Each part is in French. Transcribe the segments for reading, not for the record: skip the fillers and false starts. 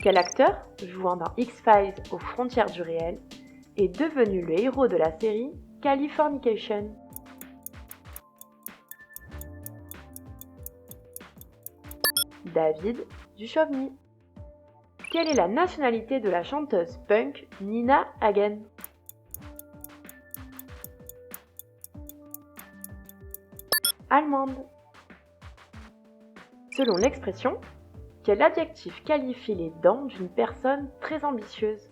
Quel acteur, jouant dans X-Files aux frontières du réel, est devenu le héros de la série Californication? David Duchovny. Quelle est la nationalité de la chanteuse punk Nina Hagen? Allemande. Selon l'expression, quel adjectif qualifie les dents d'une personne très ambitieuse?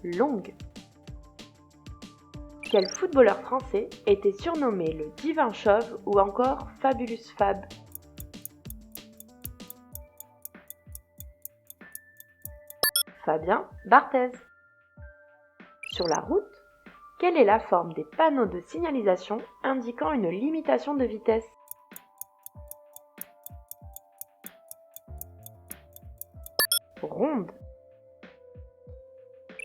Longue. Quel footballeur français était surnommé le Divin Chauve ou encore Fabulous Fab? Fabien Barthez. Sur la route, quelle est la forme des panneaux de signalisation indiquant une limitation de vitesse? Ronde.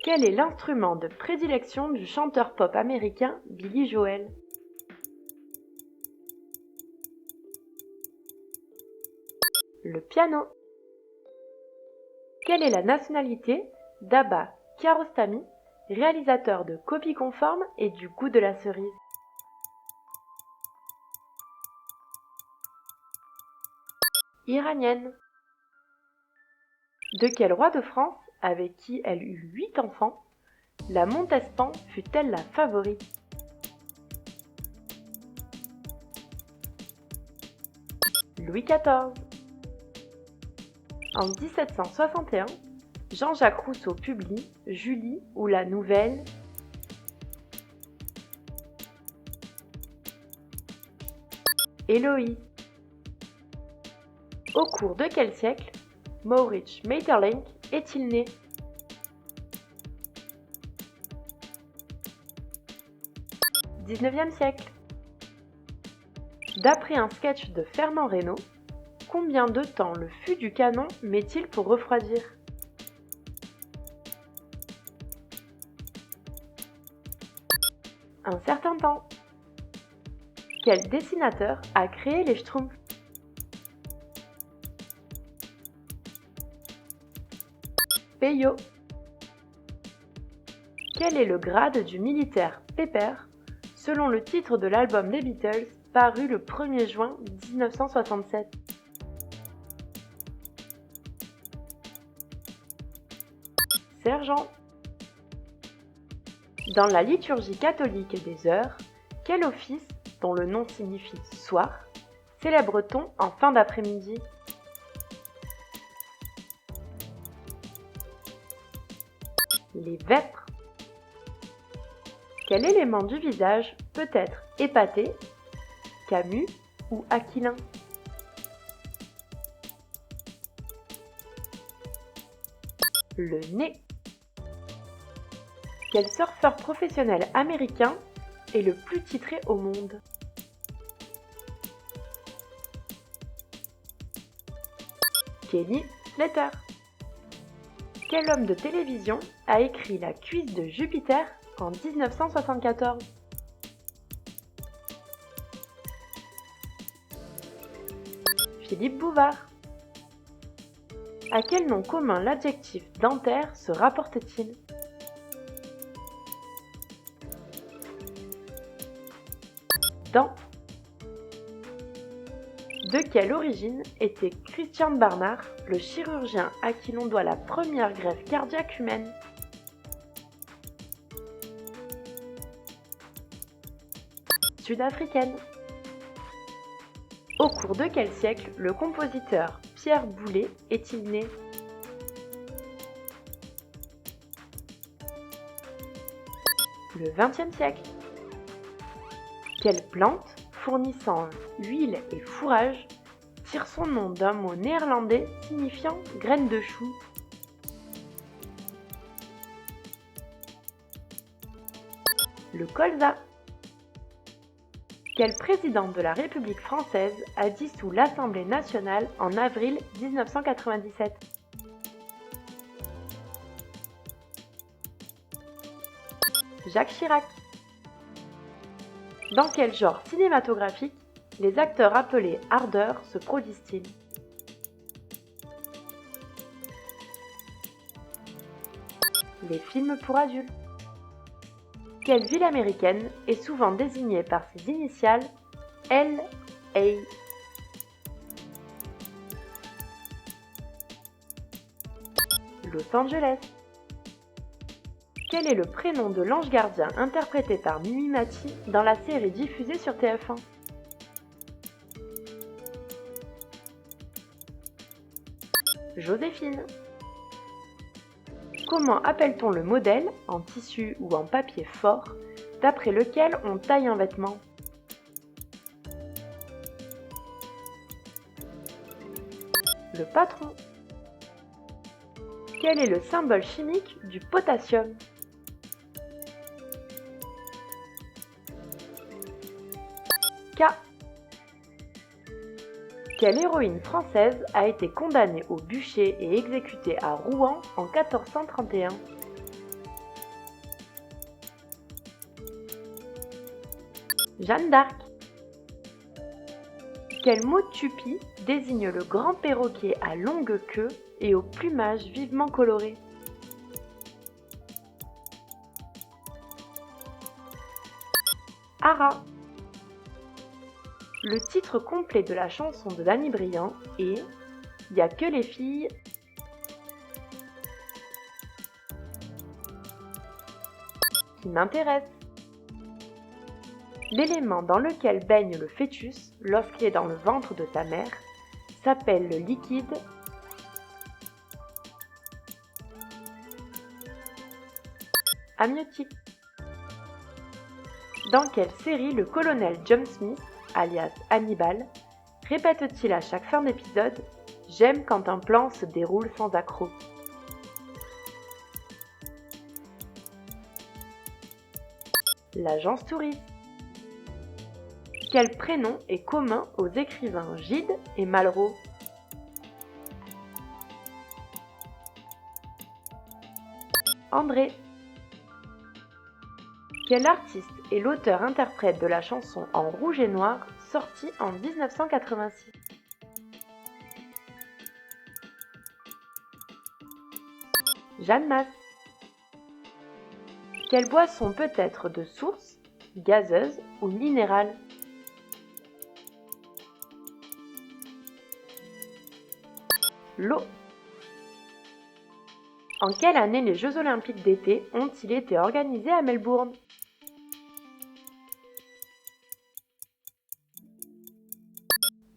Quel est l'instrument de prédilection du chanteur pop américain Billy Joel? Le piano. Quelle est la nationalité d'Abba Kiarostami, réalisateur de Copie conforme et du goût de la cerise? Iranienne. De quel roi de France, avec qui elle eut 8 enfants, la Montespan fut-elle la favorite? Louis XIV. En 1761, Jean-Jacques Rousseau publie Julie ou la Nouvelle. Héloïse. Au cours de quel siècle Maurits Maeterlinck est-il né? XIXe siècle. D'après un sketch de Fernand Reynaud, combien de temps le fût du canon met-il pour refroidir? Un certain temps. Quel dessinateur a créé les Schtroumpfs? Peyo. Quel est le grade du militaire Pepper, selon le titre de l'album des Beatles, paru le 1er juin 1967? Sergent. Dans la liturgie catholique des heures, quel office, dont le nom signifie soir, célèbre-t-on en fin d'après-midi? Les vêpres. Quel élément du visage peut être épaté, Camus ou Aquilin? Le nez. Quel surfeur professionnel américain est le plus titré au monde? Kelly Slater. Quel homme de télévision a écrit La cuisse de Jupiter en 1974? Philippe Bouvard. À quel nom commun l'adjectif dentaire se rapporte-t-il? Dent. De quelle origine était Christian Barnard, le chirurgien à qui l'on doit la première greffe cardiaque humaine? Sud-africaine. Au cours de quel siècle le compositeur Pierre Boulez est-il né? Le XXe siècle. Quelle plante, fournissant huile et fourrage, tire son nom d'un mot néerlandais signifiant graine de chou? Le colza. Quel président de la République française a dissous l'Assemblée nationale en avril 1997? Jacques Chirac. Dans quel genre cinématographique Les acteurs appelés ardeurs se produisent-ils? Les films pour adultes. Quelle ville américaine est souvent désignée par ses initiales L.A.? Los Angeles. Quel est le prénom de l'ange gardien interprété par Mimi Mati dans la série diffusée sur TF1? Joséphine. Comment appelle-t-on le modèle, en tissu ou en papier fort, d'après lequel on taille un vêtement? Le patron. Quel est le symbole chimique du potassium? K. Quelle héroïne française a été condamnée au bûcher et exécutée à Rouen en 1431? Jeanne d'Arc. Quel mot tupi désigne le grand perroquet à longue queue et au plumage vivement coloré? Ara. Le titre complet de la chanson de Danny Briand est « Y a que les filles ». Qui m'intéresse. L'élément dans lequel baigne le fœtus lorsqu'il est dans le ventre de sa mère s'appelle le liquide amniotique. Dans quelle série le colonel John Smith, alias Hannibal, répète-t-il à chaque fin d'épisode « J'aime quand un plan se déroule sans accroc ». L'agence touriste. Quel prénom est commun aux écrivains Gide et Malraux? André. Quel artiste est l'auteur-interprète de la chanson En rouge et noir sortie en 1986? Jeanne Masse. Quelle boisson peut être de source, gazeuse ou minérale? L'eau. En quelle année les Jeux olympiques d'été ont-ils été organisés à Melbourne?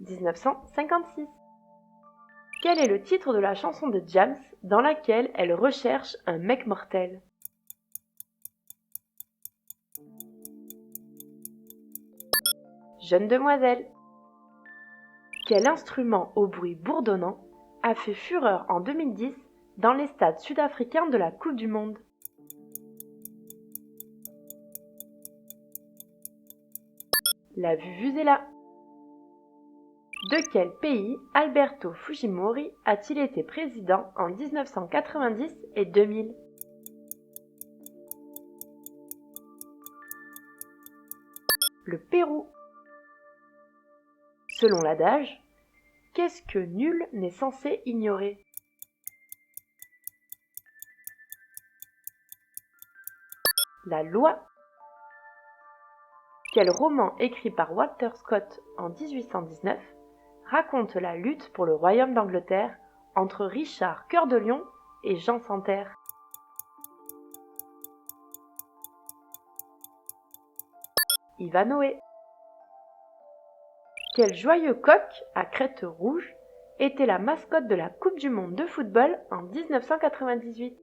1956. Quel est le titre de la chanson de James dans laquelle elle recherche un mec mortel? Jeune demoiselle. Quel instrument au bruit bourdonnant a fait fureur en 2010 dans les stades sud-africains de la Coupe du Monde? La vuvuzela. De quel pays Alberto Fujimori a-t-il été président en 1990 et 2000? Le Pérou. Selon l'adage, qu'est-ce que nul n'est censé ignorer? La loi. Quel roman écrit par Walter Scott en 1819 raconte la lutte pour le royaume d'Angleterre entre Richard Cœur de Lion et Jean sans Terre? Ivanhoé. Quel joyeux coq à crête rouge était la mascotte de la Coupe du monde de football en 1998?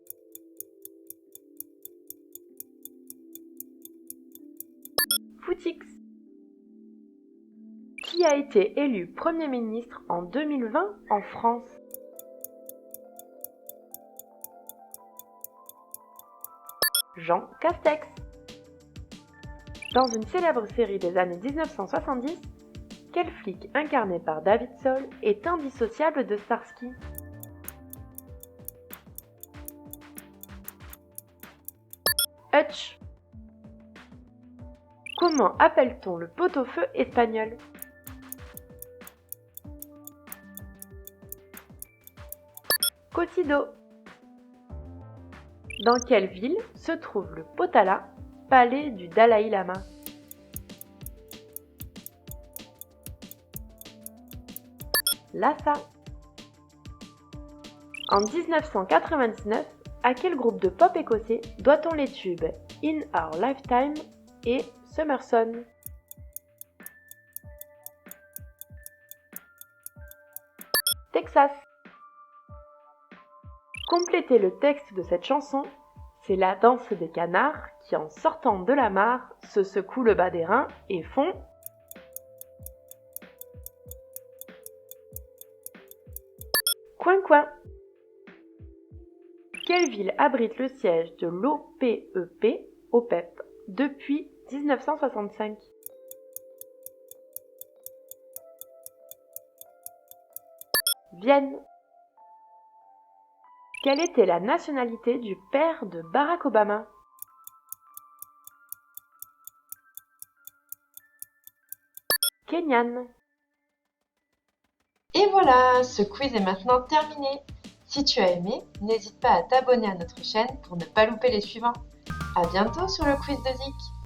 Footix. Qui a été élu Premier ministre en 2020 en France? Jean Castex. Dans une célèbre série des années 1970, quel flic incarné par David Soul est indissociable de Starsky? Hutch. Comment appelle-t-on le pot-au-feu espagnol? Kotido. Dans quelle ville se trouve le Potala, palais du Dalai Lama? Lhasa. En 1999, à quel groupe de pop écossais doit-on les tubes In Our Lifetime et Summer Son? Texas. Complétez le texte de cette chanson. C'est la danse des canards qui, en sortant de la mare, se secouent le bas des reins et font coin-coin. Quelle ville abrite le siège de l'OPEP, OPEP, depuis 1965? Vienne. Quelle était la nationalité du père de Barack Obama? Kenyan. Et voilà, ce quiz est maintenant terminé. Si tu as aimé, n'hésite pas à t'abonner à notre chaîne pour ne pas louper les suivants. À bientôt sur le quiz de Zik.